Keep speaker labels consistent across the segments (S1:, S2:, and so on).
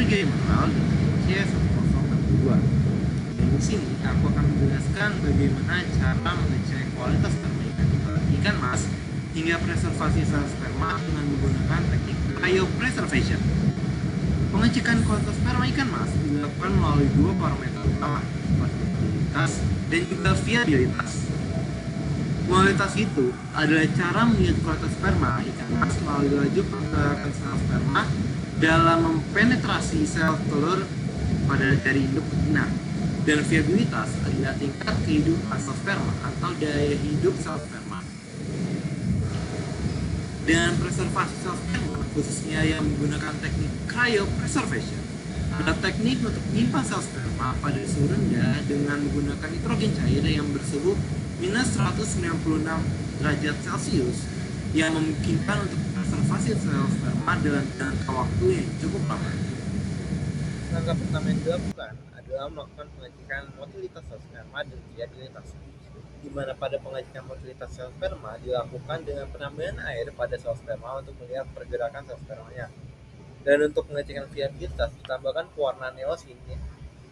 S1: 3 email dengan C1062. Dan di sini aku akan menjelaskan bagaimana cara mengecek kualitas sperma ikan mas hingga preservasi sel sperma dengan menggunakan teknik cryopreservation. Pengecekan kualitas sperma ikan mas dilakukan melalui dua parameter utama, kualitas dan juga viabilitas. Kualitas itu adalah cara melihat kualitas sperma ikan mas melalui laju pergerakan sel sperma dalam mempenetrasi sel telur pada dari induk betina. Dan viabilitas adalah tingkat kehidupan sel sperma atau daya hidup sel sperma. Dengan preservasi sel sperma, khususnya yang menggunakan teknik cryopreservation, ada teknik untuk menyimpan sel sperma pada suhu rendah dengan menggunakan nitrogen cair yang bersuhu minus 196 derajat Celcius yang memungkinkan untuk preservasi sel sperma dalam jangka waktu yang cukup lama.
S2: Langkah pertama yang dilakukan adalah melakukan pengecekan motilitas sel sperma dan viabilitas, di mana pada pengecekan motilitas sel sperma dilakukan dengan penambahan air pada sel sperma untuk melihat pergerakan sel spermanya. Dan untuk pengecekan viabilitas ditambahkan pewarnaan eosin,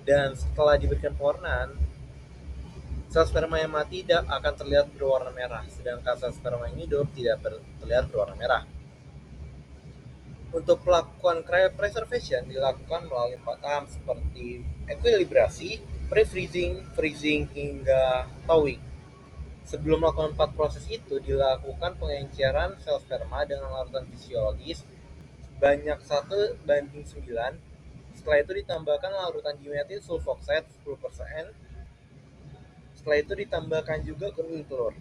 S2: dan setelah diberikan pewarnaan, sel sperma yang mati tidak akan terlihat berwarna merah, sedangkan sel sperma yang hidup tidak terlihat berwarna merah. Untuk melakukan cryopreservation dilakukan melalui 4 tahap seperti ekuilibrasi, pre-freezing, freezing, hingga thawing. Sebelum melakukan 4 proses itu, dilakukan pengenceran sel sperma dengan larutan fisiologis banyak 1:9. Setelah itu ditambahkan larutan dimetil sulfoxide 10%. Setelah itu ditambahkan juga kuning telur.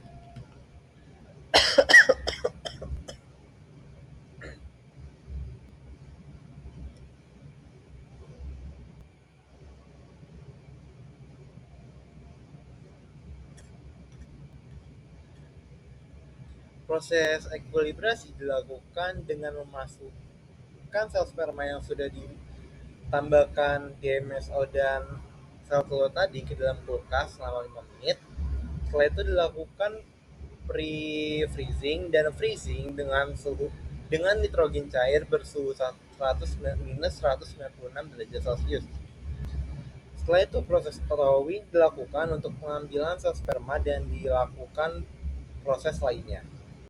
S2: Proses ekuilibrasi dilakukan dengan memasukkan sel sperma yang sudah ditambahkan DMSO dan sel telur tadi ke dalam kulkas selama 5 menit. Setelah itu dilakukan pre-freezing dan freezing dengan nitrogen cair bersuhu minus 196 derajat Celcius. Setelah itu proses thawing dilakukan untuk pengambilan sel sperma dan dilakukan proses lainnya.